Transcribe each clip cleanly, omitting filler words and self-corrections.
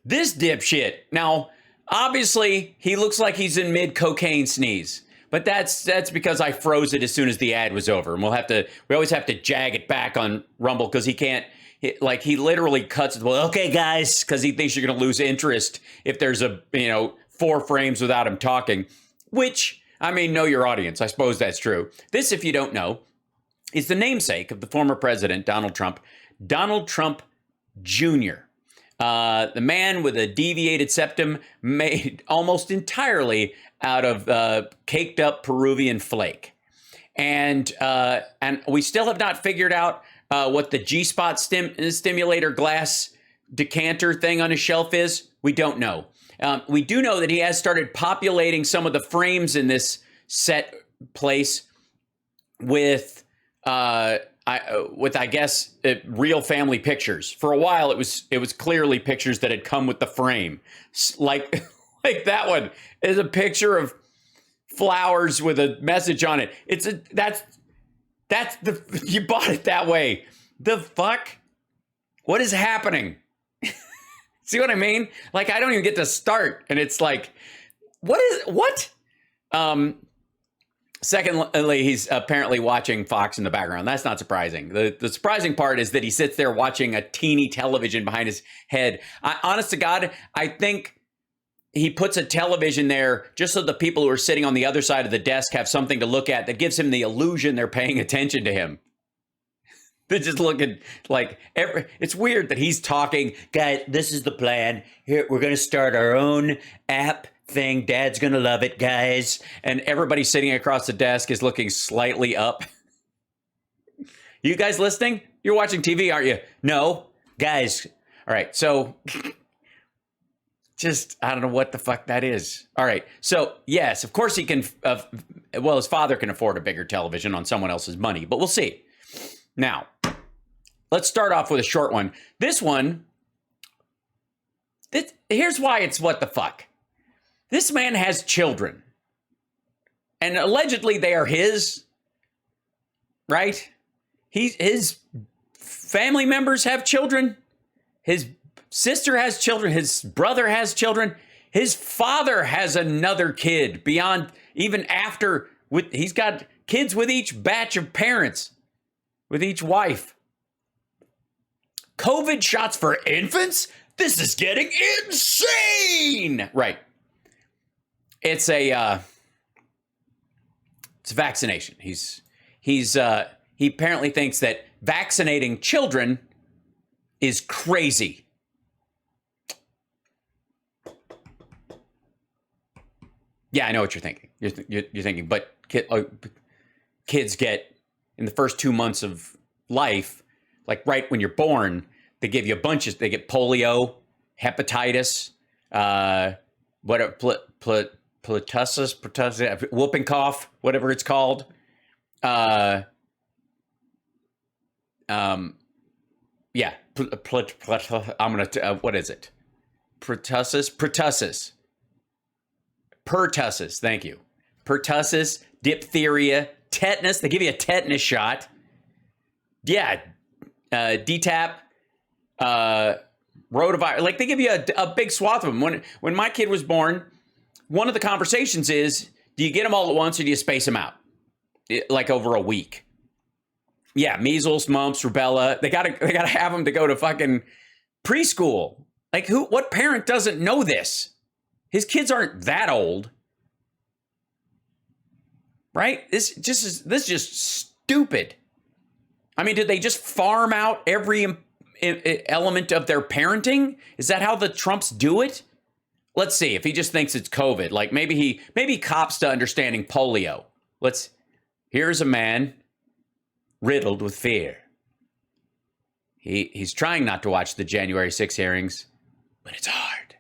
This dipshit. Now, obviously, he looks like he's in mid-cocaine sneeze. But that's because I froze it as soon as the ad was over. And we always have to jag it back on Rumble because he can't, he literally cuts it. Well, okay, guys, because he thinks you're going to lose interest if there's 4 frames without him talking, which, I mean, know your audience. I suppose that's true. This, if you don't know, is the namesake of the former president, Donald Trump Jr., the man with a deviated septum made almost entirely out of caked up Peruvian flake. And we still have not figured out what the G-spot stimulator glass decanter thing on his shelf is. We don't know. We do know that he has started populating some of the frames in this set place with I guess real family pictures. For a while, it was clearly pictures that had come with the frame, like that one is a picture of flowers with a message on it. That's you bought it that way. The fuck? What is happening? See what I mean? Like, I don't even get to start, and it's like, what? Secondly, he's apparently watching Fox in the background. That's not surprising. The surprising part is that he sits there watching a teeny television behind his head. Honest to God, I think he puts a television there just so the people who are sitting on the other side of the desk have something to look at that gives him the illusion they're paying attention to him. They're just looking like it's weird that he's talking. Guys, this is the plan. Here, we're going to start our own app thing. Dad's going to love it, guys. And everybody sitting across the desk is looking slightly up. You guys listening? You're watching TV, aren't you? No. Guys. All right. So just, I don't know what the fuck that is. All right. So, yes, of course he can. His father can afford a bigger television on someone else's money, but we'll see. Now, let's start off with a short one. This one, here's why it's what the fuck. This man has children. And allegedly they are his, right? His family members have children. His sister has children. His brother has children. His father has another kid beyond, even after, he's got kids with each batch of parents, with each wife. COVID shots for infants? This is getting insane! Right. It's a vaccination. He apparently thinks that vaccinating children is crazy. Yeah, I know what you're thinking. You're thinking, but kids get, in the first 2 months of life, like right when you're born, they give you a bunch of, they get polio, hepatitis, pertussis, whooping cough, whatever it's called. Yeah, I'm gonna. What is it? Pertussis. Thank you. Pertussis, diphtheria, tetanus. They give you a tetanus shot. Yeah, DTaP, rotavirus. Like, they give you a big swath of them. When my kid was born, one of the conversations is, do you get them all at once or do you space them out? Like over a week. Yeah, measles, mumps, rubella. They gotta have them to go to fucking preschool. Like, what parent doesn't know this? His kids aren't that old. Right? This is just stupid. I mean, did they just farm out every element of their parenting? Is that how the Trumps do it? Let's see if he just thinks it's COVID. Like, maybe he cops to understanding polio. Here's a man riddled with fear. He's trying not to watch the January 6 hearings, but it's hard.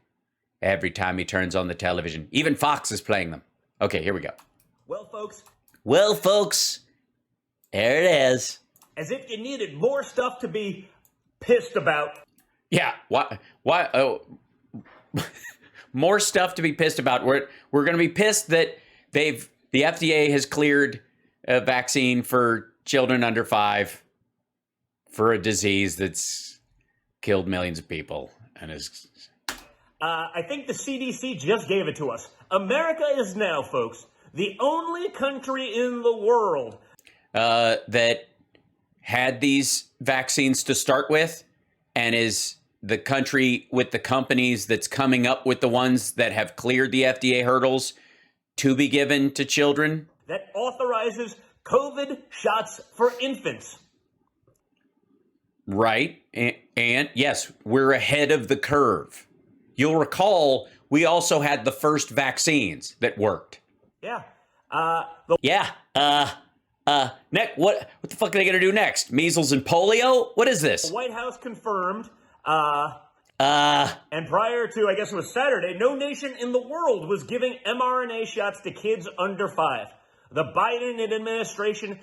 Every time he turns on the television, even Fox is playing them. Okay, here we go. Well, folks, there it is. As if you needed more stuff to be pissed about. Yeah, why? Oh, more stuff to be pissed about. We're going to be pissed that the FDA has cleared a vaccine for children under 5 for a disease that's killed millions of people and is. I think the CDC just gave it to us. America is now, folks, the only country in the world that had these vaccines to start with, and is the country with the companies that's coming up with the ones that have cleared the FDA hurdles to be given to children. That authorizes COVID shots for infants. Right. And yes, we're ahead of the curve. You'll recall we also had the first vaccines that worked. Yeah. Next, what the fuck are they going to do next? Measles and polio? What is this? The White House confirmed, and prior to, I guess it was Saturday, no nation in the world was giving mRNA shots to kids under 5. The Biden administration.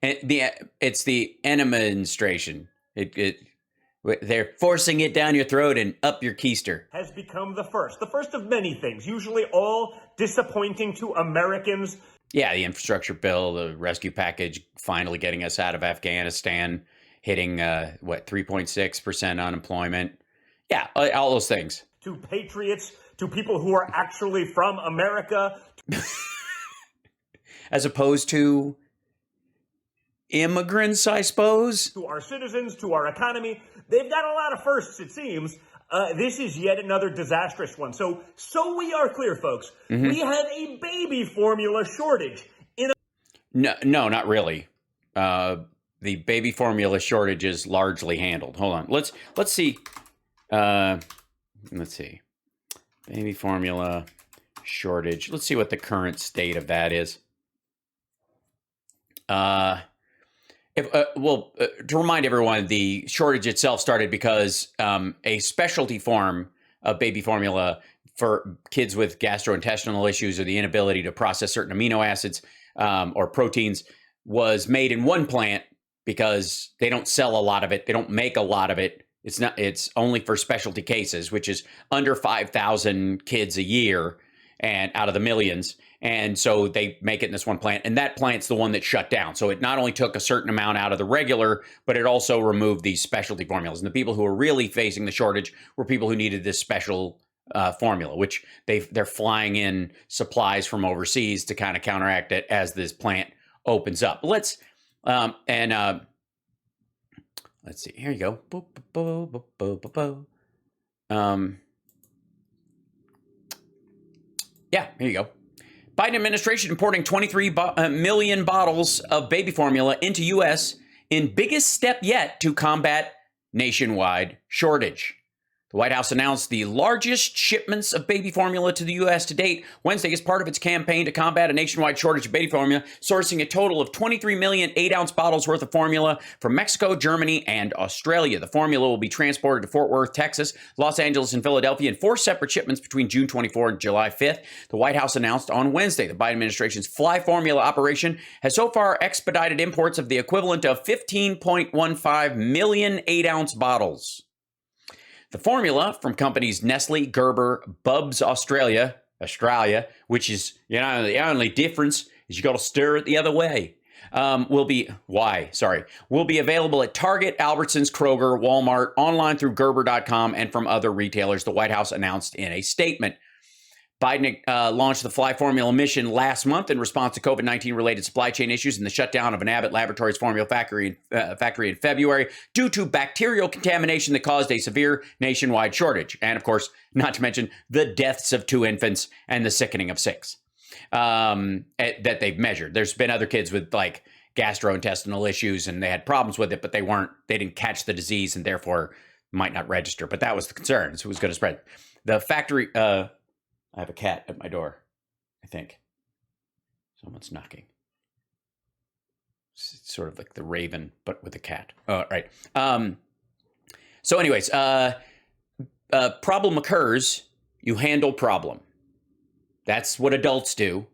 It's the administration. They're forcing it down your throat and up your keister. Has become the first of many things, usually all disappointing to Americans. Yeah, the infrastructure bill, the rescue package, finally getting us out of Afghanistan, hitting 3.6% unemployment. Yeah, all those things. To patriots, to people who are actually from America. As opposed to immigrants, I suppose. To our citizens, to our economy. They've got a lot of firsts, it seems. This is yet another disastrous one. So we are clear, folks. Mm-hmm. We have a baby formula shortage. No, not really. The baby formula shortage is largely handled. Hold on. Let's see. Let's see. Baby formula shortage. Let's see what the current state of that is. To remind everyone, the shortage itself started because a specialty form of baby formula for kids with gastrointestinal issues or the inability to process certain amino acids or proteins was made in one plant because they don't sell a lot of it. They don't make a lot of it. It's only for specialty cases, which is under 5,000 kids a year and out of the millions. And so they make it in this one plant, and that plant's the one that shut down. So it not only took a certain amount out of the regular, but it also removed these specialty formulas. And the people who were really facing the shortage were people who needed this special formula, which they're flying in supplies from overseas to kind of counteract it as this plant opens up. Let's see. Here you go. Yeah, here you go. Biden administration importing 23 million bottles of baby formula into U.S. in biggest step yet to combat nationwide shortage. The White House announced the largest shipments of baby formula to the U.S. to date Wednesday as part of its campaign to combat a nationwide shortage of baby formula, sourcing a total of 23 million 8-ounce bottles worth of formula from Mexico, Germany, and Australia. The formula will be transported to Fort Worth, Texas, Los Angeles, and Philadelphia in 4 separate shipments between June 24 and July 5th. The White House announced on Wednesday the Biden administration's Fly Formula operation has so far expedited imports of the equivalent of 15.15 million 8-ounce bottles. The formula from companies Nestle, Gerber, Bubs Australia, which is, the only difference is you got to stir it the other way, will be available at Target, Albertsons, Kroger, Walmart, online through Gerber.com, and from other retailers, the White House announced in a statement. Biden launched the Fly Formula mission last month in response to COVID-19 related supply chain issues and the shutdown of an Abbott Laboratories formula factory in February due to bacterial contamination that caused a severe nationwide shortage. And of course, not to mention the deaths of 2 infants and the sickening of 6 that they've measured. There's been other kids with like gastrointestinal issues and they had problems with it, but they didn't catch the disease and therefore might not register. But that was the concern. So it was going to spread. The factory, I have a cat at my door, I think. Someone's knocking. It's sort of like the Raven, but with a cat. Oh, right. So anyways, problem occurs, you handle problem. That's what adults do.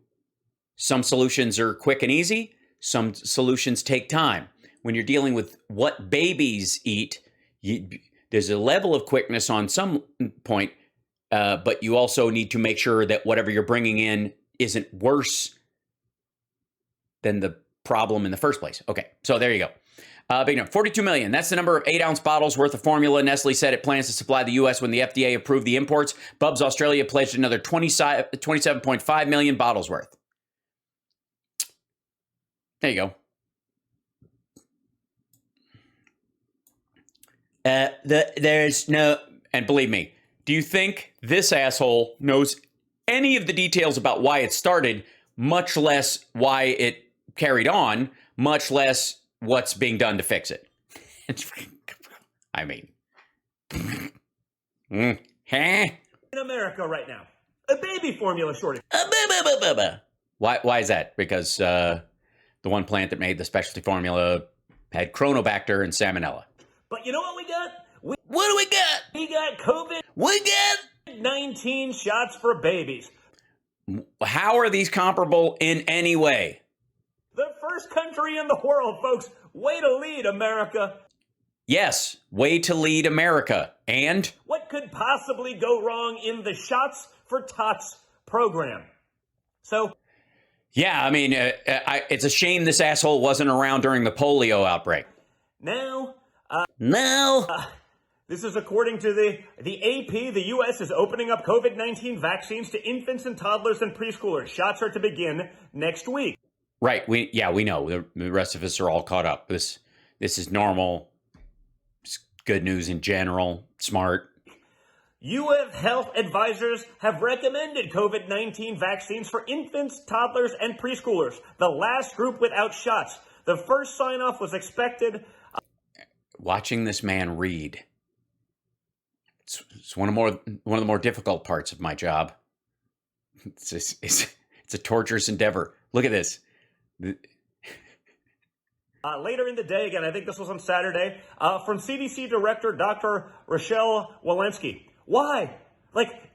Some solutions are quick and easy. Some solutions take time. When you're dealing with what babies eat, there's a level of quickness on some point, but you also need to make sure that whatever you're bringing in isn't worse than the problem in the first place. Okay, so there you go. Big number, 42 million. That's the number of 8-ounce bottles worth of formula Nestle said it plans to supply the U.S. when the FDA approved the imports. Bubs Australia pledged another 27.5 million bottles worth. There you go. There's no... And believe me, do you think this asshole knows any of the details about why it started, much less why it carried on, much less what's being done to fix it? I mean... In America right now, a baby formula shortage. Why is that? Because the one plant that made the specialty formula had Chronobacter and Salmonella. But you know what we got? What do we got? We got COVID. We got 19 shots for babies. How are these comparable in any way? The first country in the world, folks. Way to lead, America. Yes, way to lead America. And? What could possibly go wrong in the Shots for Tots program? So... Yeah, I mean, it's a shame this asshole wasn't around during the polio outbreak. Now... No. This is according to the AP. The U.S. is opening up COVID-19 vaccines to infants and toddlers and preschoolers. Shots are to begin next week. Right. We know. The rest of us are all caught up. This is normal. It's good news in general. Smart. U.S. health advisors have recommended COVID-19 vaccines for infants, toddlers, and preschoolers, the last group without shots. The first sign-off was expected. Watching this man read, it's one of the more difficult parts of my job. It's a torturous endeavor. Look at this. Later in the day, again, I think this was on Saturday, from CDC Director Dr. Rochelle Walensky. Why?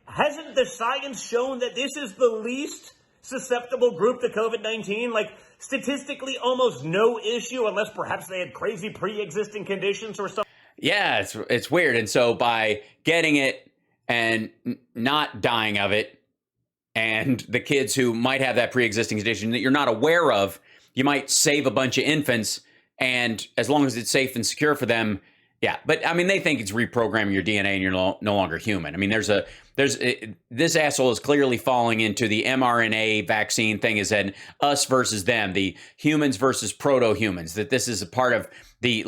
Hasn't the science shown that this is the least susceptible group to COVID-19? Statistically, almost no issue, unless perhaps they had crazy pre-existing conditions or something. Yeah, it's weird. And so by getting it and not dying of it, and the kids who might have that pre-existing condition that you're not aware of, you might save a bunch of infants. And as long as it's safe and secure for them, yeah. But I mean, they think it's reprogramming your DNA and you're no longer human. I mean, this asshole is clearly falling into the mRNA vaccine thing, is an us versus them, the humans versus proto-humans, that this is a part of the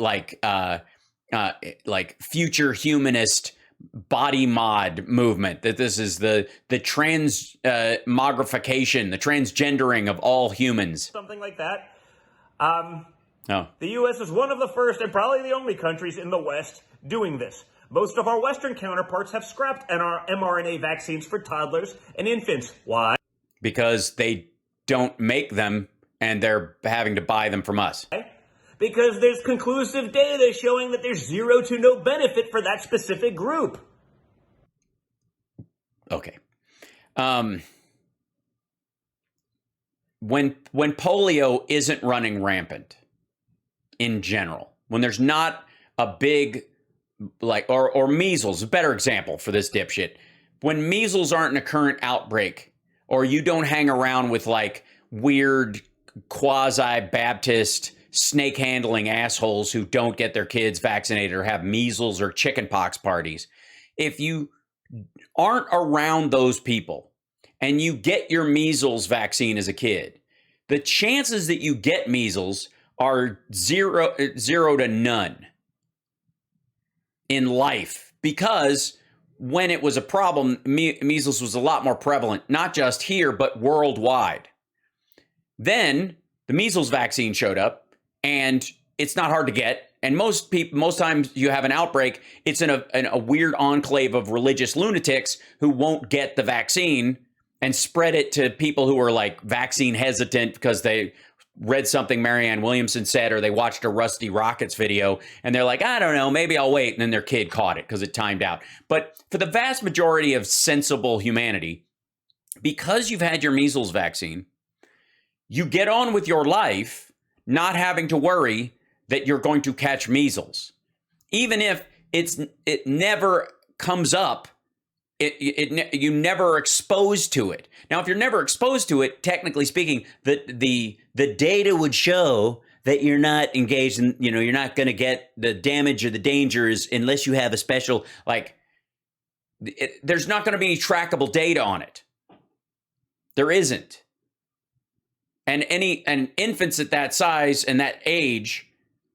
future humanist body mod movement, that this is the transmogrification, the transgendering of all humans. Something like that. No. The U.S. is one of the first and probably the only countries in the West doing this. Most of our Western counterparts have scrapped mRNA vaccines for toddlers and infants. Why? Because they don't make them and they're having to buy them from us. Because there's conclusive data showing that there's zero to no benefit for that specific group. Okay. When polio isn't running rampant in general, when there's not a big, or measles, a better example for this dipshit, when measles aren't in a current outbreak, or you don't hang around with weird quasi-Baptist snake handling assholes who don't get their kids vaccinated or have measles or chickenpox parties. If you aren't around those people and you get your measles vaccine as a kid, the chances that you get measles are zero to none in life, because when it was a problem, measles was a lot more prevalent, not just here, but worldwide. Then the measles vaccine showed up, and it's not hard to get. And most times you have an outbreak, it's in a weird enclave of religious lunatics who won't get the vaccine and spread it to people who are vaccine hesitant because they read something Marianne Williamson said, or they watched a Rusty Rockets video and they're like, I don't know, maybe I'll wait. And then their kid caught it because it timed out. But for the vast majority of sensible humanity, because you've had your measles vaccine, you get on with your life not having to worry that you're going to catch measles. Even if it never comes up, you never are exposed to it. Now, if you're never exposed to it, technically speaking, the data would show that you're not engaged in, you're not going to get the damage or the dangers unless you have a special, there's not going to be any trackable data on it. There isn't. And infants at that size and that age,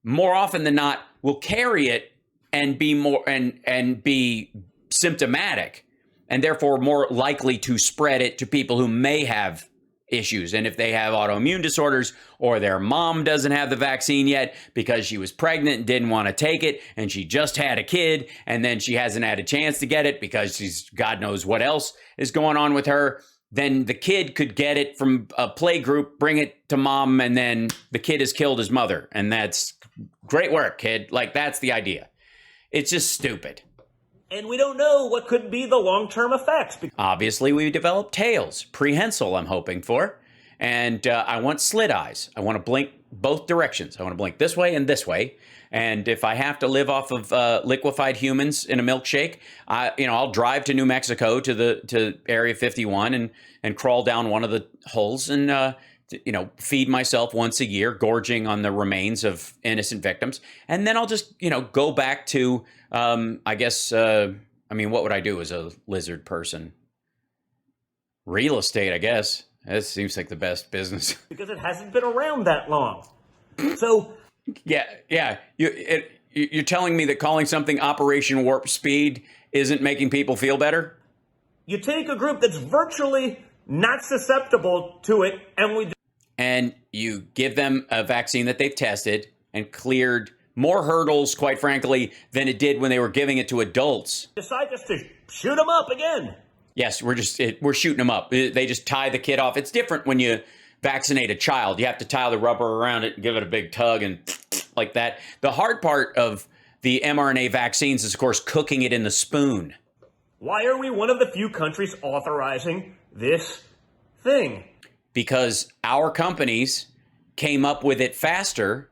more often than not, will carry it and be and be symptomatic, and therefore more likely to spread it to people who may have issues. And if they have autoimmune disorders, or their mom doesn't have the vaccine yet because she was pregnant and didn't want to take it, and she just had a kid, and then she hasn't had a chance to get it because she's God knows what else is going on with her, then the kid could get it from a play group, bring it to mom, and then the kid has killed his mother. And that's great work, kid. That's the idea. It's just stupid. And we don't know what could be the long-term effects. Obviously, we developed tails. Prehensile, I'm hoping for. And I want slit eyes. I want to blink both directions. I want to blink this way and this way. And if I have to live off of liquefied humans in a milkshake, I'll drive to New Mexico to Area 51 and crawl down one of the holes and feed myself once a year, gorging on the remains of innocent victims. And then I'll just, go back to, what would I do as a lizard person? Real estate, I guess. That seems like the best business. Because it hasn't been around that long. So... Yeah. You're telling me that calling something Operation Warp Speed isn't making people feel better? You take a group that's virtually not susceptible to it, and you give them a vaccine that they've tested and cleared more hurdles, quite frankly, than it did when they were giving it to adults. Decide just to shoot them up again. Yes, we're shooting them up. They just tie the kid off. It's different when you vaccinate a child. You have to tie the rubber around it and give it a big tug and like that. The hard part of the mRNA vaccines is, of course, cooking it in the spoon. Why are we one of the few countries authorizing this thing? Because our companies came up with it faster,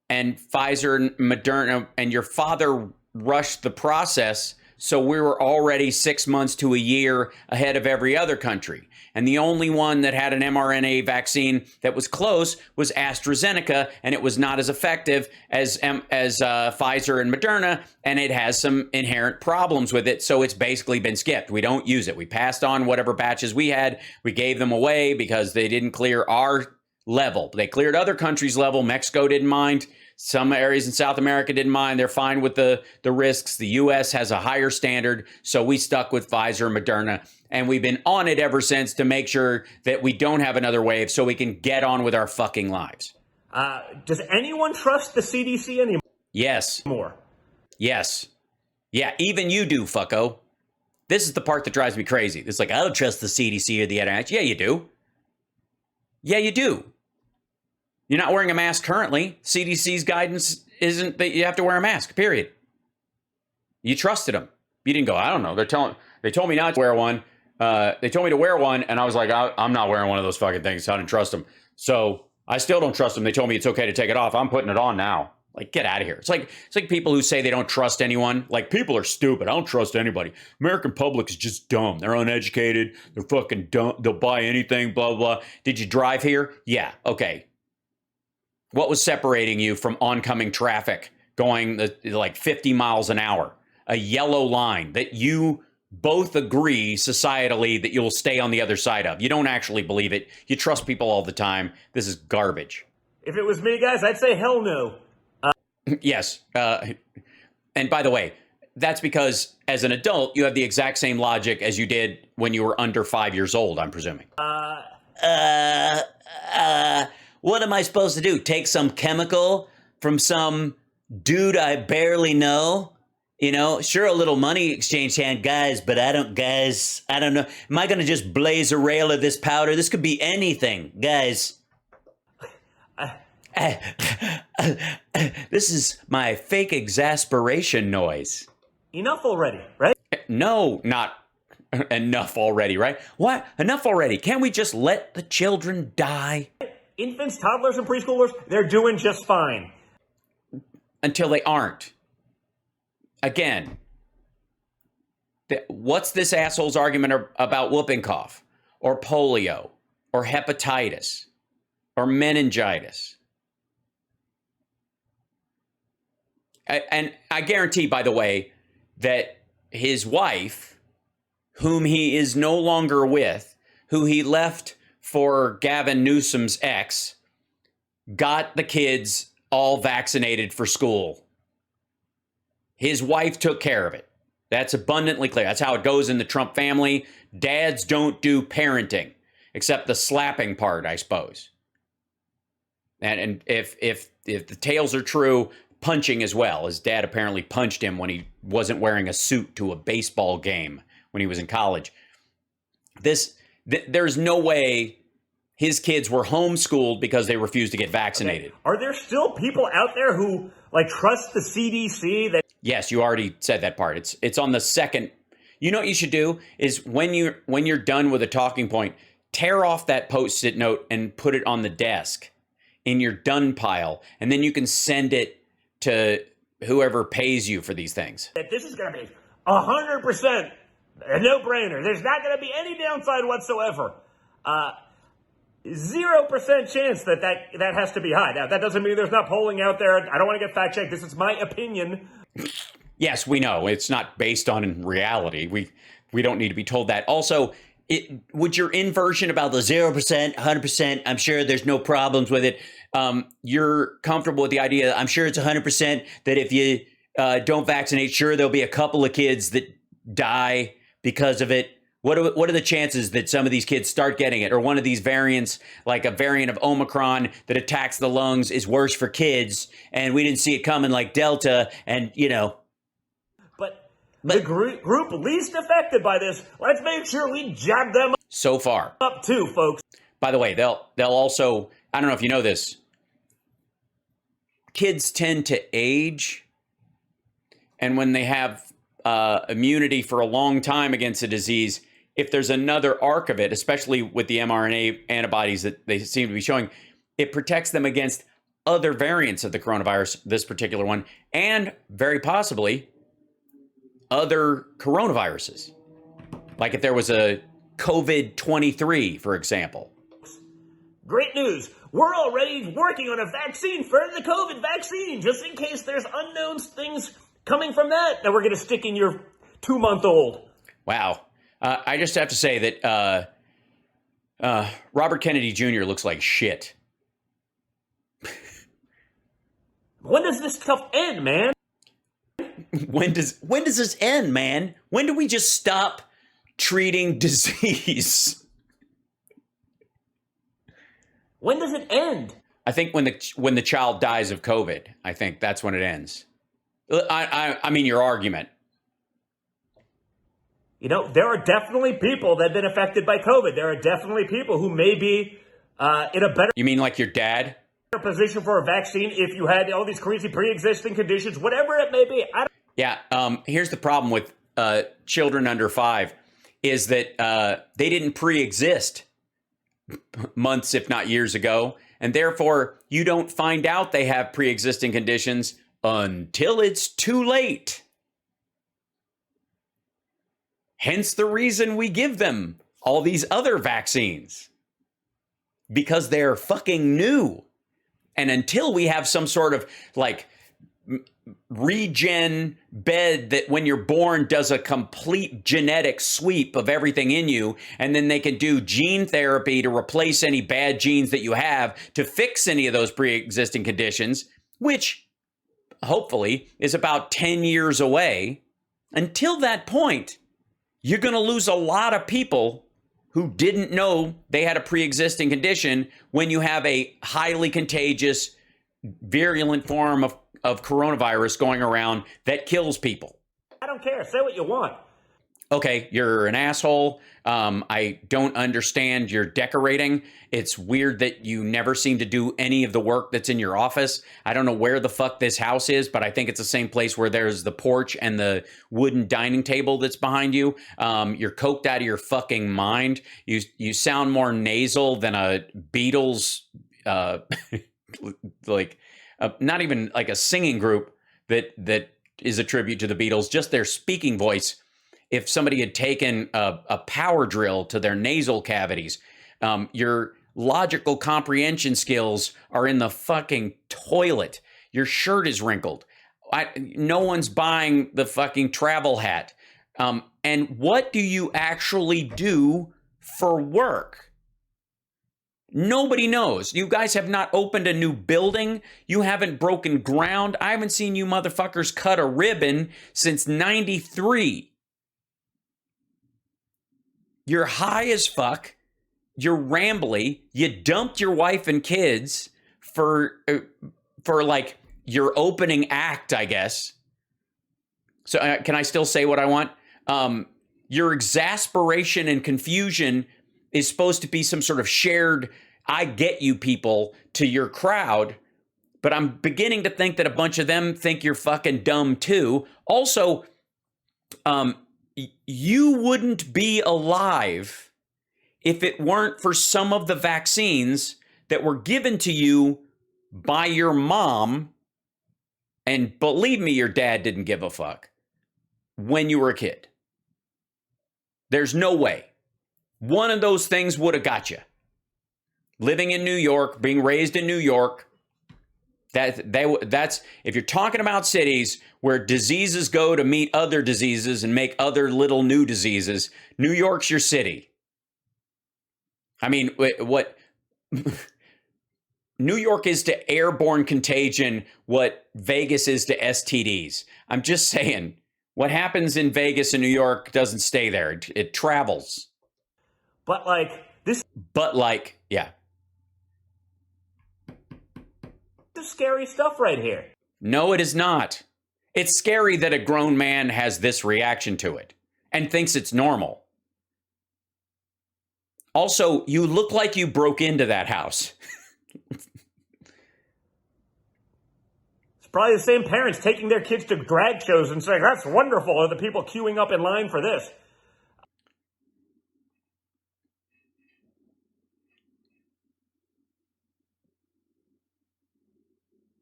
and Pfizer and Moderna and your father rushed the process, so we were already 6 months to a year ahead of every other country. And the only one that had an mRNA vaccine that was close was AstraZeneca, and it was not as effective as Pfizer and Moderna, and it has some inherent problems with it, so it's basically been skipped. We don't use it. We passed on whatever batches we had. We gave them away because they didn't clear our level. They cleared other countries' level. Mexico didn't mind. Some areas in South America didn't mind. They're fine with the risks. The U.S. has a higher standard, so we stuck with Pfizer and Moderna. And we've been on it ever since to make sure that we don't have another wave so we can get on with our fucking lives. Does anyone trust the CDC anymore? Yes. Yes. Yeah, even you do, fucko. This is the part that drives me crazy. It's like, I don't trust the CDC or the NIH. Yeah, you do. Yeah, you do. You're not wearing a mask currently. CDC's guidance isn't that you have to wear a mask, period. You trusted them. You didn't go, I don't know. They told me not to wear one. They told me to wear one, and I was like, I'm not wearing one of those fucking things. So I didn't trust them. So I still don't trust them. They told me it's okay to take it off. I'm putting it on now. Like, get out of here. It's like people who say they don't trust anyone. Like, people are stupid. I don't trust anybody. American public is just dumb. They're uneducated. They're fucking dumb. They'll buy anything, blah, blah. Did you drive here? Yeah. Okay. What was separating you from oncoming traffic going like 50 miles an hour? A yellow line that you both agree societally that you'll stay on the other side of. You don't actually believe it. You trust people all the time. This is garbage. If it was me, guys, I'd say hell no. Yes. And by the way, that's because as an adult, you have the exact same logic as you did when you were under 5 years old, I'm presuming. What am I supposed to do? Take some chemical from some dude I barely know? You know, sure, a little money exchange hand, guys, but I don't know. Am I going to just blaze a rail of this powder? This could be anything, guys. This is my fake exasperation noise. Enough already, right? No, not enough already, right? What? Enough already. Can't we just let the children die? Infants, toddlers, and preschoolers, they're doing just fine. Until they aren't. Again, what's this asshole's argument about whooping cough or polio or hepatitis or meningitis And I guarantee, by the way, that his wife, whom he is no longer with, who he left for Gavin Newsom's ex, got the kids all vaccinated for school. His wife took care of it. That's abundantly clear. That's how it goes in the Trump family. Dads don't do parenting, except the slapping part, I suppose. And if the tales are true, punching as well. His dad apparently punched him when he wasn't wearing a suit to a baseball game when he was in college. There's no way his kids were homeschooled because they refused to get vaccinated. Okay. Are there still people out there who trust the CDC? Yes, you already said that part. It's on the second. You know what you should do is when you're done with a talking point, tear off that Post-it note and put it on the desk in your done pile, and then you can send it to whoever pays you for these things. That this is going to be 100% a no-brainer. There's not going to be any downside whatsoever. 0% chance that has to be high. Now, that doesn't mean there's not polling out there. I don't want to get fact-checked. This is my opinion. Yes, we know. It's not based on reality. We don't need to be told that. Also, would your inversion about the 0%, 100%, I'm sure there's no problems with it. You're comfortable with the idea, I'm sure it's 100% that if you don't vaccinate, sure, there'll be a couple of kids that die because of it. What are the chances that some of these kids start getting it? Or one of these variants, like a variant of Omicron that attacks the lungs, is worse for kids, and we didn't see it coming like Delta, and, But the group least affected by this, let's make sure we jab them so far up too, folks. By the way, they'll also, I don't know if you know this, kids tend to age, and when they have immunity for a long time against a disease, if there's another arc of it, especially with the mRNA antibodies that they seem to be showing, it protects them against other variants of the coronavirus, this particular one, and very possibly other coronaviruses. Like if there was a COVID-23, for example. Great news. We're already working on a vaccine for the COVID vaccine, just in case there's unknown things coming from that we're going to stick in your 2-month-old. Wow. I just have to say that Robert Kennedy Jr. looks like shit. When does this stuff end, man? When does this end, man? When do we just stop treating disease? When does it end? I think when the child dies of COVID, I think that's when it ends. I mean, your argument. There are definitely people that have been affected by COVID. There are definitely people who may be in a better... You mean like your dad? ...position for a vaccine if you had all these crazy pre-existing conditions, whatever it may be. Yeah, here's the problem with children under 5 is that they didn't pre-exist months, if not years ago, and therefore you don't find out they have pre-existing conditions until it's too late. Hence the reason we give them all these other vaccines. Because they're fucking new. And until we have some sort of regen bed that when you're born does a complete genetic sweep of everything in you, and then they can do gene therapy to replace any bad genes that you have to fix any of those pre-existing conditions, which hopefully is about 10 years away. Until that point, you're going to lose a lot of people who didn't know they had a pre-existing condition when you have a highly contagious, virulent form of coronavirus going around that kills people. I don't care. Say what you want. Okay, you're an asshole. I don't understand your decorating. It's weird that you never seem to do any of the work that's in your office. I don't know where the fuck this house is, but I think it's the same place where there's the porch and the wooden dining table that's behind you. You're coked out of your fucking mind. You sound more nasal than a Beatles, not even like a singing group that is a tribute to the Beatles, just their speaking voice. If somebody had taken a power drill to their nasal cavities, your logical comprehension skills are in the fucking toilet. Your shirt is wrinkled. no one's buying the fucking travel hat. And what do you actually do for work? Nobody knows. You guys have not opened a new building. You haven't broken ground. I haven't seen you motherfuckers cut a ribbon since 93. You're high as fuck. You're rambly. You dumped your wife and kids for like your opening act, I guess. So can I still say what I want? Your exasperation and confusion is supposed to be some sort of shared, I get you people to your crowd. But I'm beginning to think that a bunch of them think you're fucking dumb too. Also, you wouldn't be alive if it weren't for some of the vaccines that were given to you by your mom. And believe me, your dad didn't give a fuck when you were a kid. There's no way. One of those things would have got you. Living in New York, being raised in New York, that's if you're talking about cities where diseases go to meet other diseases and make other little new diseases, New York's your city. I mean, what New York is to airborne contagion what Vegas is to STDs. I'm just saying, what happens in Vegas and New York doesn't stay there. It travels. But yeah. This is scary stuff right here. No, it is not. It's scary that a grown man has this reaction to it and thinks it's normal. Also, you look like you broke into that house. It's probably the same parents taking their kids to drag shows and saying, that's wonderful, or the people queuing up in line for this.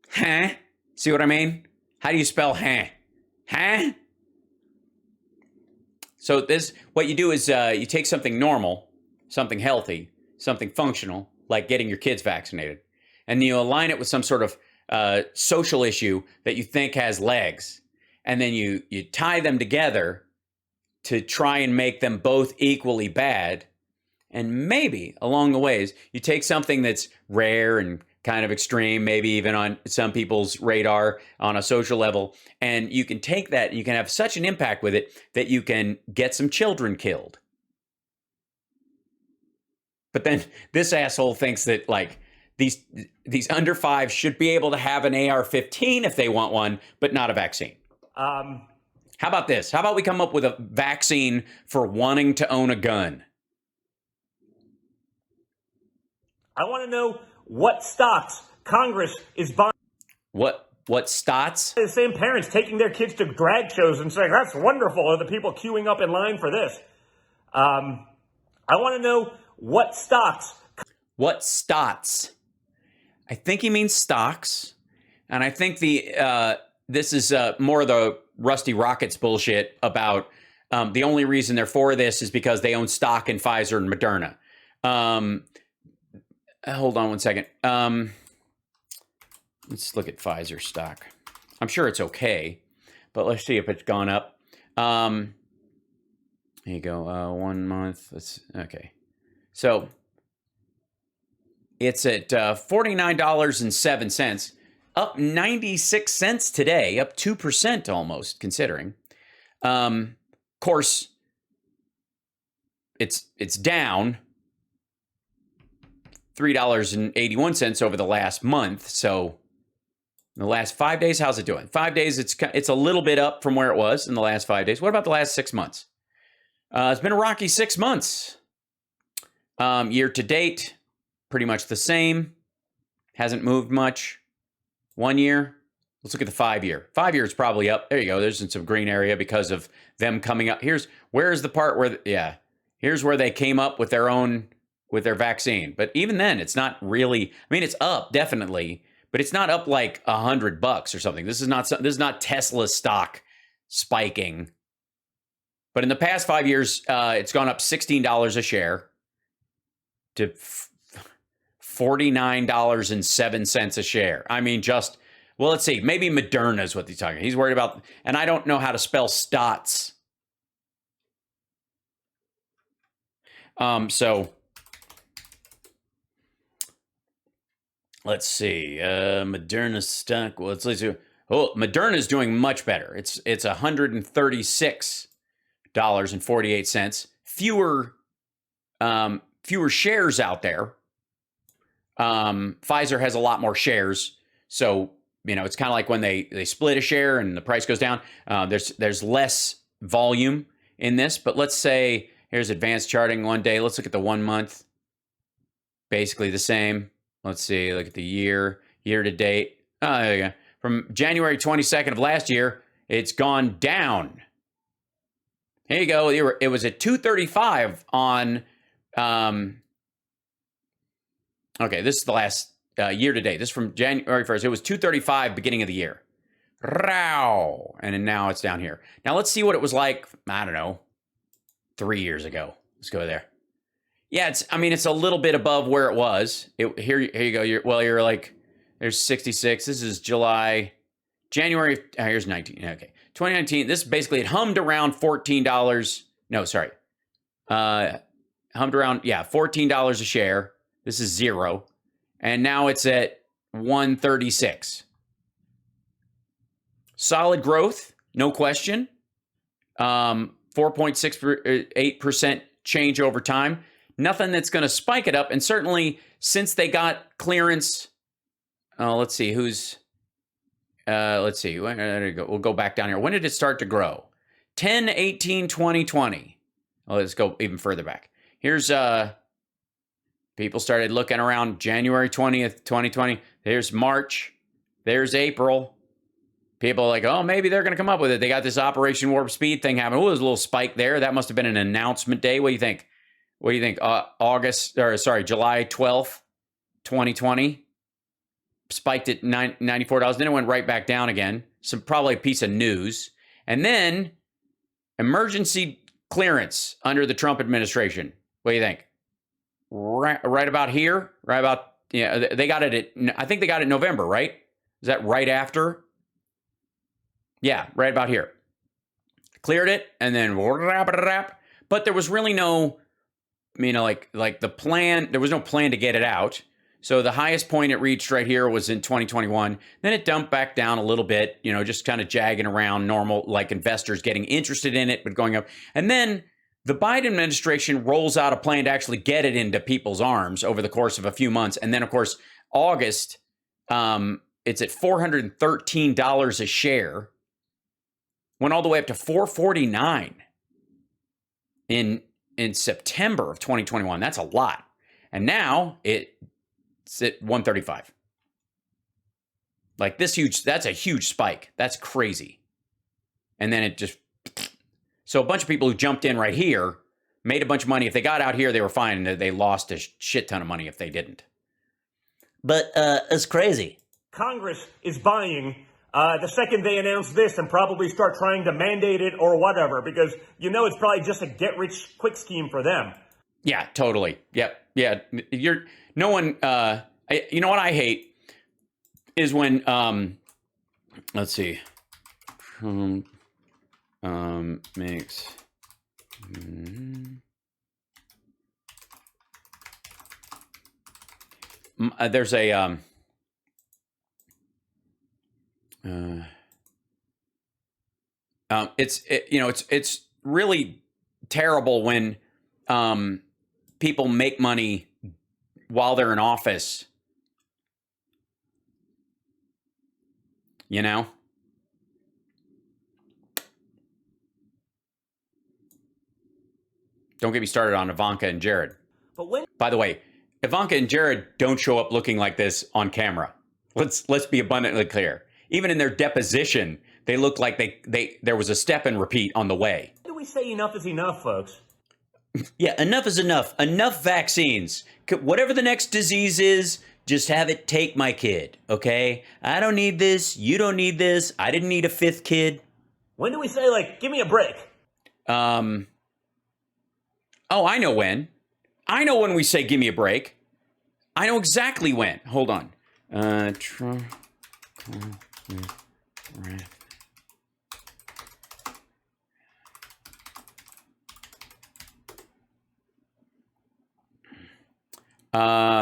Huh? See what I mean? How do you spell huh? Huh? So what you do is you take something normal, something healthy, something functional, like getting your kids vaccinated, and you align it with some sort of social issue that you think has legs, and then you tie them together to try and make them both equally bad. And maybe along the ways, you take something that's rare and kind of extreme, maybe even on some people's radar on a social level, and you can take that and you can have such an impact with it that you can get some children killed. But then this asshole thinks that like these under five should be able to have an AR-15 if they want one, but not a vaccine. How about this? How about we come up with a vaccine for wanting to own a gun? I want to know what stocks Congress is buying. What stocks? The same parents taking their kids to drag shows and saying, that's wonderful, or the people queuing up in line for this. I want to know what stocks. What stocks? I think he means stocks. And I think this is more of the Rusty Rockets bullshit about the only reason they're for this is because they own stock in Pfizer and Moderna. Hold on one second. Let's look at Pfizer stock. I'm sure it's okay, but let's see if it's gone up. Here you go. 1 month. Okay. So it's at $49.07, up 96 cents today, up 2% almost, considering. Of course, it's down $3.81 over the last month. So in the last 5 days, how's it doing? 5 days, it's a little bit up from where it was in the last 5 days. What about the last 6 months? It's been a rocky 6 months. Year to date, pretty much the same. Hasn't moved much. 1 year. Let's look at the 5 year. 5 years probably up. There you go. There's some green area because of them coming up. Where's the part where, here's where they came up with their vaccine. But even then, it's not really, I mean, it's up definitely, but it's not up like $100 or something. This is not Tesla stock spiking. But in the past 5 years, it's gone up $16 a share to $49.07 a share. I mean, just Well, let's see. Maybe Moderna is what he's talking about. He's worried about, and I don't know how to spell STOTS. So let's see. Moderna stock. Well, let's see. Oh, Moderna is doing much better. It's $136.48. Fewer shares out there. Pfizer has a lot more shares, so it's kind of like when they split a share and the price goes down. There's less volume in this, but let's say here's advanced charting one day. Let's look at the 1 month. Basically the same. Let's see. Look at the year to date. Oh, there you go. From January 22nd of last year, it's gone down. Here you go. It was at 235 on. Okay, this is the last year to date. This is from January 1st. It was 235 beginning of the year. Row. And then now it's down here. Now let's see what it was like, I don't know, 3 years ago. Let's go there. Yeah, it's a little bit above where it was. Here you go. You're like, there's 66. This is January. Here's 19. Okay. 2019. This basically, it hummed around $14. No, sorry. Hummed around, $14 a share. This is 0. And now it's at 136. Solid growth, no question. 4.68% change over time. Nothing that's going to spike it up. And certainly since they got clearance, let's see, let's see. There you go. We'll go back down here. When did it start to grow? 10/18/2020. Oh, let's go even further back. Here's people started looking around January 20th, 2020. There's March. There's April. People are like, oh, maybe they're going to come up with it. They got this Operation Warp Speed thing happening. Oh, there's a little spike there. That must have been an announcement day. What do you think? July 12th, 2020. Spiked at $94. Then it went right back down again. Probably a piece of news. And then emergency clearance under the Trump administration. What do you think? Right about here? Right about, they got it I think they got it in November, right? Is that right after? Yeah, right about here. Cleared it, and then but there was really no, like the plan, there was no plan to get it out. So the highest point it reached right here was in 2021. Then it dumped back down a little bit, just kind of jagging around normal, like investors getting interested in it, but going up. And then the Biden administration rolls out a plan to actually get it into people's arms over the course of a few months. And then, of course, August, it's at $413 a share. Went all the way up to $449 in September of 2021. That's a lot. And now it's at $135. Like that's a huge spike. That's crazy. And then it just, so a bunch of people who jumped in right here made a bunch of money. If they got out here, they were fine. And they lost a shit ton of money if they didn't. But it's crazy. Congress is buying the second they announce this and probably start trying to mandate it or whatever, because it's probably just a get-rich-quick scheme for them. Yeah, totally. Yep. Yeah. No one, you know what I hate is when, let's see, makes, there's a, it's really terrible when people make money while they're in office. Don't get me started on Ivanka and Jared. By the way, Ivanka and Jared don't show up looking like this on camera. Let's be abundantly clear. Even in their deposition, they look like there was a step and repeat on the way. When do we say enough is enough, folks? Yeah, enough is enough. Enough vaccines. Whatever the next disease is, just have it take my kid, okay? I don't need this. You don't need this. I didn't need a 5th kid. When do we say, give me a break? Oh, I know when. I know when we say give me a break. I know exactly when. Hold on.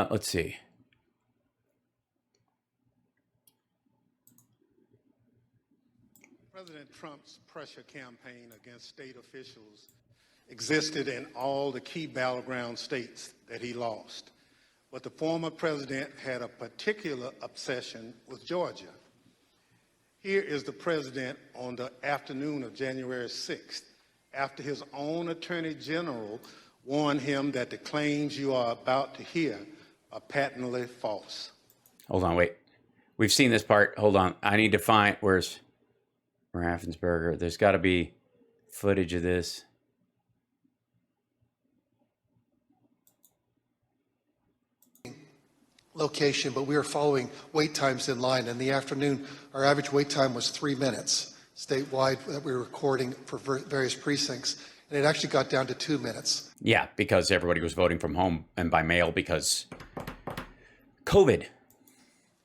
Let's see. President Trump's pressure campaign against state officials existed in all the key battleground states that he lost. But the former president had a particular obsession with Georgia. Here is the president on the afternoon of January 6th, after his own attorney general warned him that the claims you are about to hear are patently false. Hold on, wait. We've seen this part. Hold on. I need to find, where's Raffensperger? There's got to be footage of this. Location, but we were following wait times in line. In the afternoon, our average wait time was 3 minutes statewide that we were recording for various precincts, and it actually got down to 2 minutes. Yeah, because everybody was voting from home and by mail because COVID.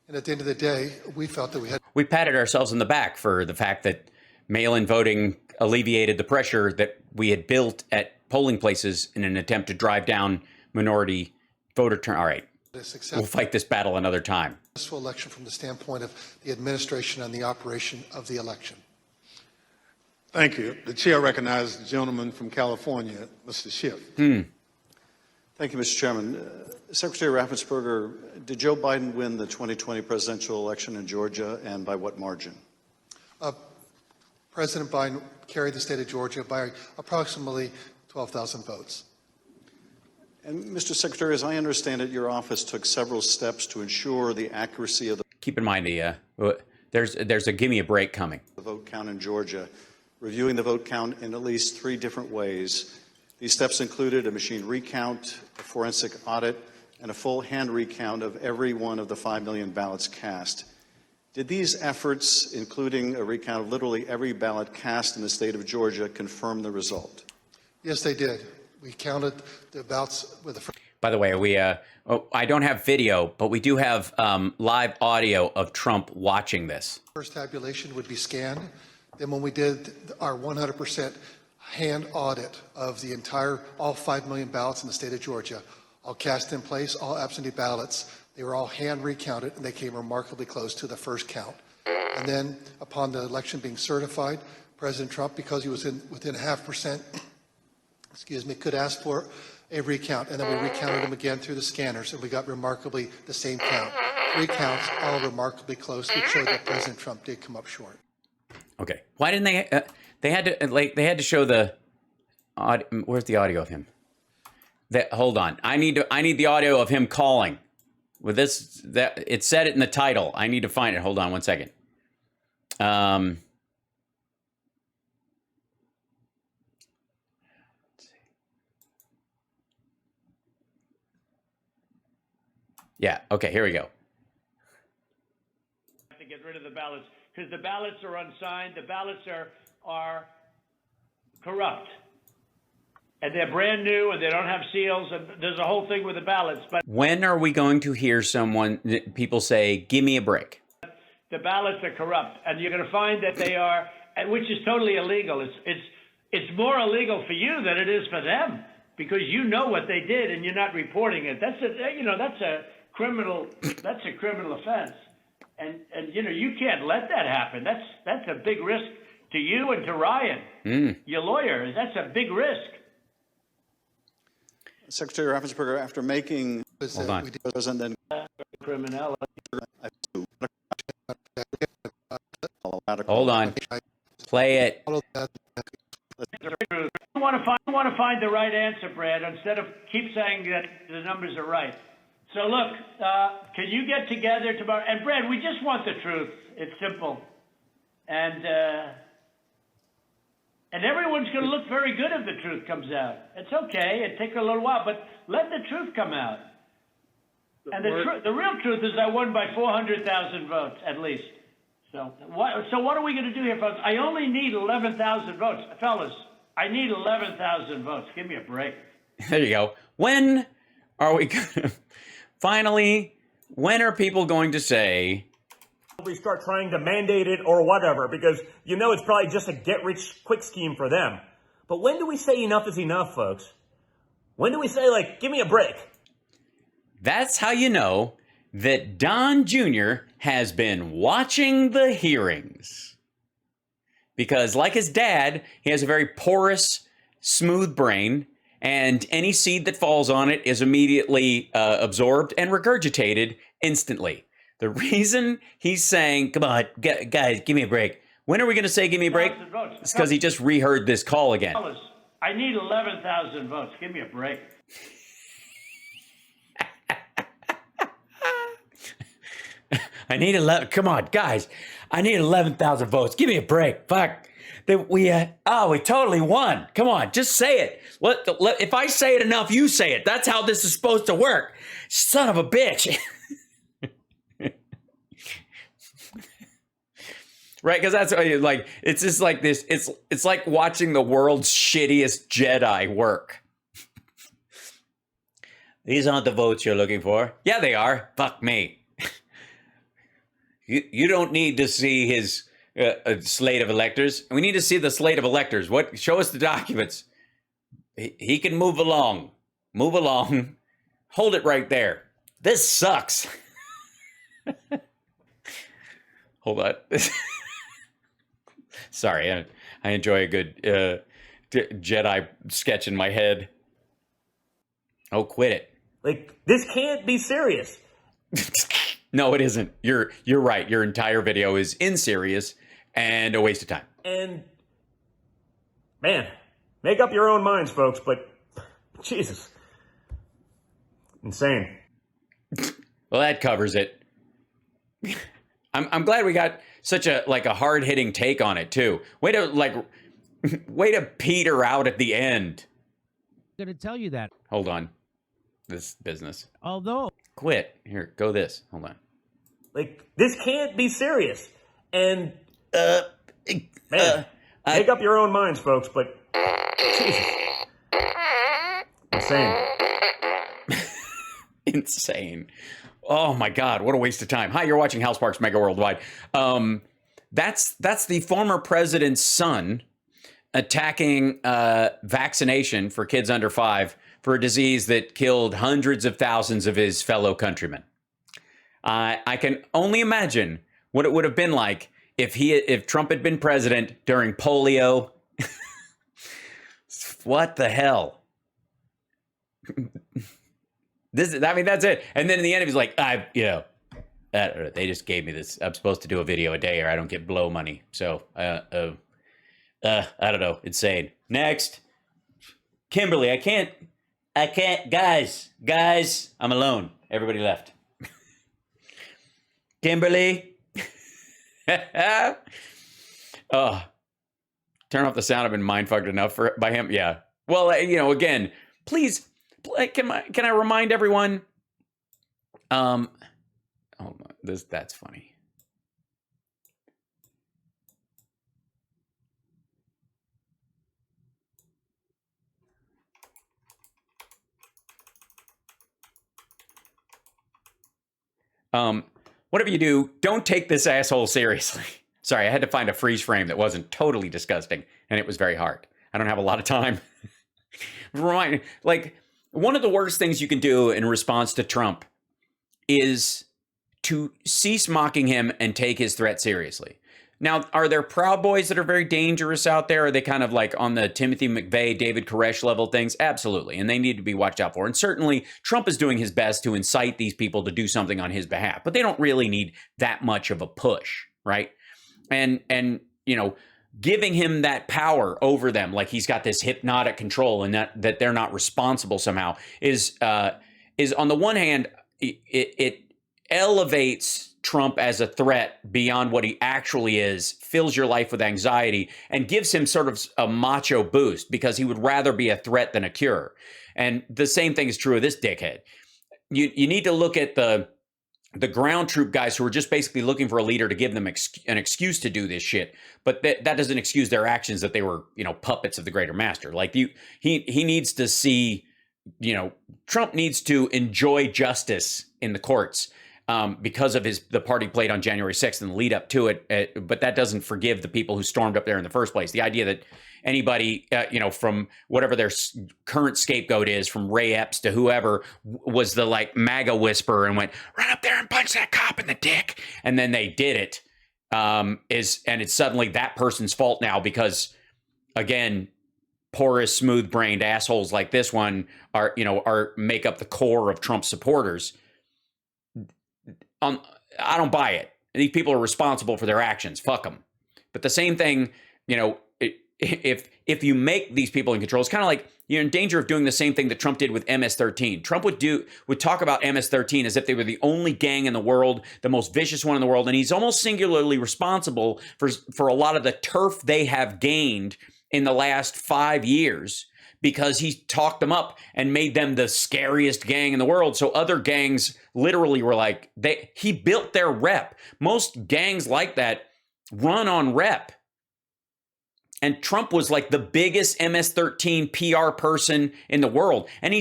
And at the end of the day, we felt that we patted ourselves in the back for the fact that mail-in voting alleviated the pressure that we had built at polling places in an attempt to drive down minority voter turn. All right. We'll fight this battle another time. Successful election from the standpoint of the administration and the operation of the election. Thank you. The chair recognizes the gentleman from California, Mr. Schiff. Thank you, Mr. Chairman. Secretary Raffensperger, did Joe Biden win the 2020 presidential election in Georgia, and by what margin? President Biden carried the state of Georgia by approximately 12,000 votes. And Mr. Secretary, as I understand it, your office took several steps to ensure the accuracy of the Keep in mind, there's a give me a break coming. Vote count in Georgia, reviewing the vote count in at least 3 different ways. These steps included a machine recount, a forensic audit, and a full hand recount of every one of the 5 million ballots cast. Did these efforts, including a recount of literally every ballot cast in the state of Georgia, confirm the result? Yes, they did. We counted the ballots with the. By the way, I don't have video, but we do have live audio of Trump watching this. First tabulation would be scanned. Then when we did our 100% hand audit of the all 5 million ballots in the state of Georgia, all cast in place, all absentee ballots, they were all hand recounted, and they came remarkably close to the first count. And then upon the election being certified, President Trump, because he was within 0.5%, could ask for a recount, and then we recounted them again through the scanners, and we got remarkably the same count. 3 counts, all remarkably close, which showed that President Trump did come up short. Okay, why didn't they? They had to show the. Where's the audio of him? Hold on, I need the audio of him calling. With this, it said it in the title. I need to find it. Hold on one second. Yeah, okay, here we go. To get rid of the ballots, because the ballots are unsigned, the ballots are corrupt. And they're brand new, and they don't have seals, and there's a whole thing with the ballots. But when are we going to hear people say, give me a break? The ballots are corrupt, and you're going to find that they are, which is totally illegal. It's more illegal for you than it is for them, because you know what they did, and you're not reporting it. That's a criminal offense. And you can't let that happen. That's a big risk to you and to Ryan, your lawyer. That's a big risk. Secretary Raffensperger, after making Hold on. President Criminality. Hold on. Play it. You want to find the right answer, Brad, instead of keep saying that the numbers are right. So look, can you get together tomorrow? And Brad, we just want the truth. It's simple, and everyone's going to look very good if the truth comes out. It's okay. It takes a little while, but let the truth come out. And the real truth is I won by 400,000 votes at least. So what are we going to do here, folks? I only need 11,000 votes, fellas. I need 11,000 votes. Give me a break. There you go. When are we going to finally? When are people going to say We start trying to mandate it or whatever, because you know it's probably just a get-rich-quick scheme for them. But when do we say enough is enough, folks? When do we say, like, give me a break? That's how you know that Don Jr. has been watching the hearings. Because like his dad, he has a very porous, smooth brain, and any seed that falls on it is immediately absorbed and regurgitated instantly. The reason he's saying, come on, guys, give me a break. When are we going to say give me a break? It's because he just reheard this call again. I need 11,000 votes. Give me a break. I need 11. Come on, guys. I need 11,000 votes. Give me a break. Fuck. We totally won. Come on, just say it. If I say it enough, you say it. That's how this is supposed to work. Son of a bitch. Right, because that's like, it's just like this. It's like watching the world's shittiest Jedi work. These aren't the votes you're looking for. Yeah, they are. Fuck me. You don't need to see his slate of electors. We need to see the slate of electors. What? Show us the documents. He can move along. Move along. Hold it right there. This sucks. Hold on. Sorry, I enjoy a good Jedi sketch in my head. Oh, quit it. Like, this can't be serious. No, it isn't. You're right. Your entire video is inserious and a waste of time. And, man, make up your own minds, folks, but, Jesus. Insane. Well, that covers it. I'm glad we got such a hard-hitting take on it too. Way to peter out at the end. I'm going to tell you that. Hold on. This business. Although. Quit. Here, go this. Hold on. Like, this can't be serious. And, man, make up your own minds, folks, but, Jesus. Insane. Insane. Oh my God, what a waste of time. Hi, you're watching Hal Sparks Mega Worldwide. That's the former president's son attacking vaccination for kids under 5 for a disease that killed hundreds of thousands of his fellow countrymen. I can only imagine what it would have been like if Trump had been president during polio. What the hell? That's it. And then in the end, he's like, they just gave me this. I'm supposed to do a video a day or I don't get blow money. So, I don't know. Insane. Next. Kimberly, I can't, guys, I'm alone. Everybody left. Kimberly. Oh, turn off the sound. I've been mind-fucked enough by him. Yeah. Well, again, please, can I remind everyone? Hold on. That's funny. Whatever you do, don't take this asshole seriously. Sorry, I had to find a freeze frame that wasn't totally disgusting, and it was very hard. I don't have a lot of time. One of the worst things you can do in response to Trump is to cease mocking him and take his threat seriously. Now, are there Proud Boys that are very dangerous out there? Are they kind of like on the Timothy McVeigh, David Koresh level things? Absolutely. And they need to be watched out for. And certainly Trump is doing his best to incite these people to do something on his behalf, but they don't really need that much of a push, right? And giving him that power over them, like he's got this hypnotic control and that they're not responsible somehow is on the one hand, it elevates Trump as a threat beyond what he actually is, fills your life with anxiety, and gives him sort of a macho boost because he would rather be a threat than a cure. And the same thing is true of this dickhead. You need to look at the ground troop guys who are just basically looking for a leader to give them an excuse to do this shit. But that doesn't excuse their actions that they were, puppets of the greater master. Like he needs to see, Trump needs to enjoy justice in the courts. because of the part he played on January 6th and the lead up to it. But that doesn't forgive the people who stormed up there in the first place. The idea that anybody, from whatever their current scapegoat is, from Ray Epps to whoever, was the like MAGA whisperer and went, run up there and punch that cop in the dick. And then they did it. And it's suddenly that person's fault now because, again, porous, smooth-brained assholes like this one are make up the core of Trump supporters. I don't buy it. These people are responsible for their actions. Fuck them. But the same thing, if you make these people in control, it's kind of like you're in danger of doing the same thing that Trump did with MS-13. Trump would talk about MS-13 as if they were the only gang in the world, the most vicious one in the world, and he's almost singularly responsible for a lot of the turf they have gained in the last 5 years because he talked them up and made them the scariest gang in the world. So other gangs literally were like, he built their rep. Most gangs like that run on rep. And Trump was like the biggest MS-13 PR person in the world. And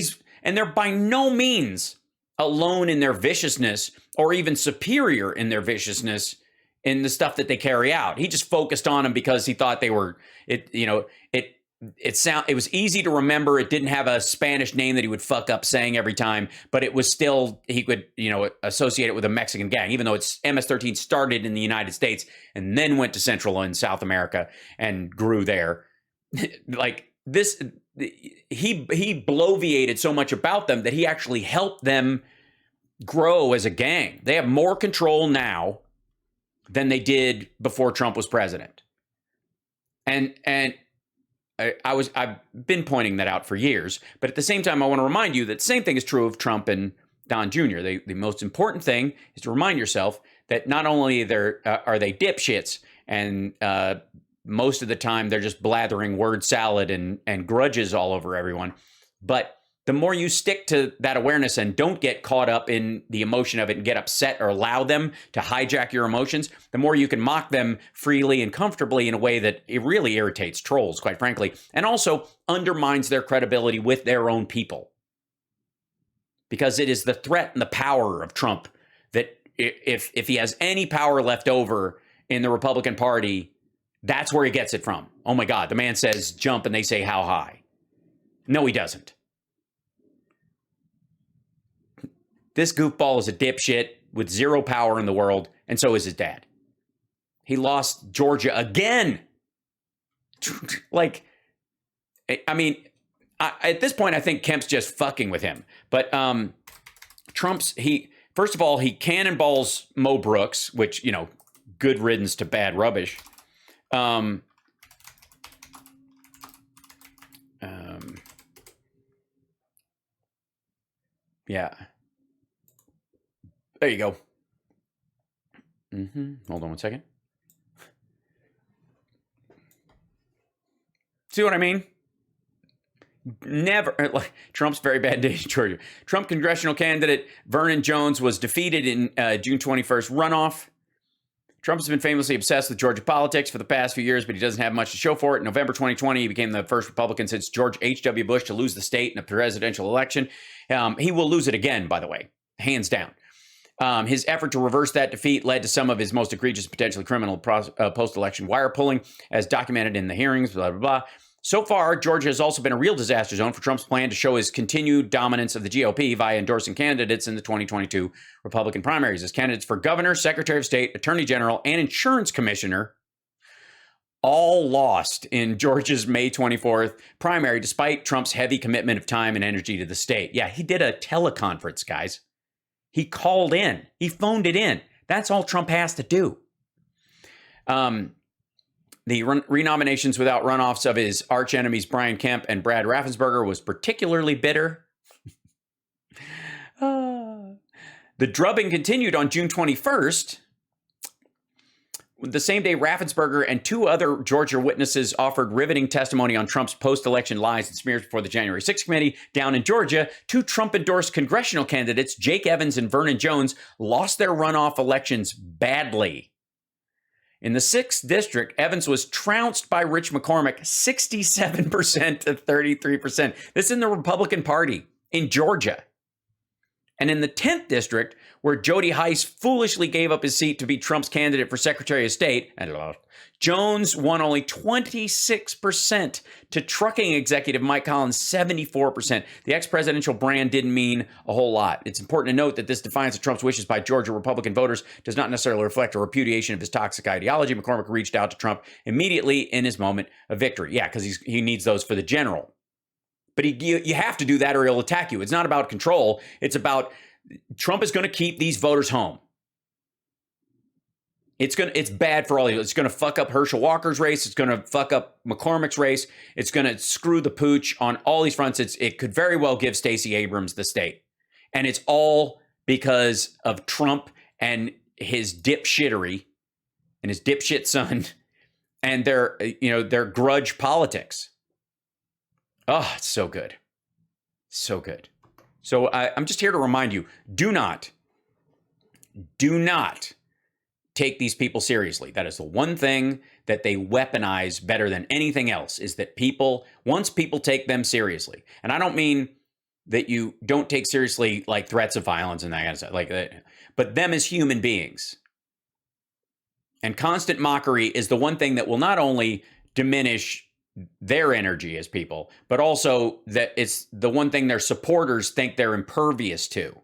they're by no means alone in their viciousness or even superior in their viciousness in the stuff that they carry out. He just focused on them because he thought they were, it was easy to remember. It didn't have a Spanish name that he would fuck up saying every time, but it was still, he could, associate it with a Mexican gang, even though it's MS-13 started in the United States and then went to Central and South America and grew there. Like this, he bloviated so much about them that he actually helped them grow as a gang. They have more control now than they did before Trump was president. And I've been pointing that out for years, but at the same time, I want to remind you that the same thing is true of Trump and Don Jr. The most important thing is to remind yourself that not only are they dipshits, and most of the time they're just blathering word salad and grudges all over everyone, but the more you stick to that awareness and don't get caught up in the emotion of it and get upset or allow them to hijack your emotions, the more you can mock them freely and comfortably in a way that it really irritates trolls, quite frankly, and also undermines their credibility with their own people. Because it is the threat and the power of Trump that if he has any power left over in the Republican Party, that's where he gets it from. Oh my God, the man says jump and they say how high. No, he doesn't. This goofball is a dipshit with zero power in the world, and so is his dad. He lost Georgia again. Like, I mean, at this point, I think Kemp's just fucking with him. But first of all, he cannonballs Mo Brooks, which, good riddance to bad rubbish. Yeah. There you go. Hold on one second. See what I mean? Never. Trump's very bad day in Georgia. Trump congressional candidate Vernon Jones was defeated in June 21st runoff. Trump has been famously obsessed with Georgia politics for the past few years, but he doesn't have much to show for it. In November 2020, he became the first Republican since George H.W. Bush to lose the state in a presidential election. He will lose it again, by the way, hands down. His effort to reverse that defeat led to some of his most egregious, potentially criminal post-election wire pulling, as documented in the hearings, blah, blah, blah. So far, Georgia has also been a real disaster zone for Trump's plan to show his continued dominance of the GOP via endorsing candidates in the 2022 Republican primaries. As candidates for governor, secretary of state, attorney general, and insurance commissioner all lost in Georgia's May 24th primary, despite Trump's heavy commitment of time and energy to the state. Yeah, he did a teleconference, guys. He called in. He phoned it in. That's all Trump has to do. The renominations without runoffs of his arch enemies Brian Kemp and Brad Raffensperger was particularly bitter. The drubbing continued on June 21st. The same day, Raffensperger and two other Georgia witnesses offered riveting testimony on Trump's post-election lies and smears before the January 6th committee. Down in Georgia, two Trump-endorsed congressional candidates, Jake Evans and Vernon Jones, lost their runoff elections badly. In the 6th district, Evans was trounced by Rich McCormick 67% to 33%. This is in the Republican Party in Georgia. And in the 10th district, where Jody Heiss foolishly gave up his seat to be Trump's candidate for Secretary of State, and Jones won only 26% to trucking executive Mike Collins 74%. The ex-presidential brand didn't mean a whole lot. It's important to note that this defiance of Trump's wishes by Georgia Republican voters does not necessarily reflect a repudiation of his toxic ideology. McCormick reached out to Trump immediately in his moment of victory. Yeah, because he needs those for the general. But you have to do that or he'll attack you. It's not about control. It's about Trump is going to keep these voters home. It's bad for all of you. It's going to fuck up Herschel Walker's race. It's going to fuck up McCormick's race. It's going to screw the pooch on all these fronts. It could very well give Stacey Abrams the state. And it's all because of Trump and his dipshittery and his dipshit son and their grudge politics. Oh, it's so good. So good. So I'm just here to remind you, do not take these people seriously. That is the one thing that they weaponize better than anything else, is that once people take them seriously, and I don't mean that you don't take seriously like threats of violence and that kind of stuff, like that, but them as human beings. And constant mockery is the one thing that will not only diminish their energy as people, but also that it's the one thing their supporters think they're impervious to.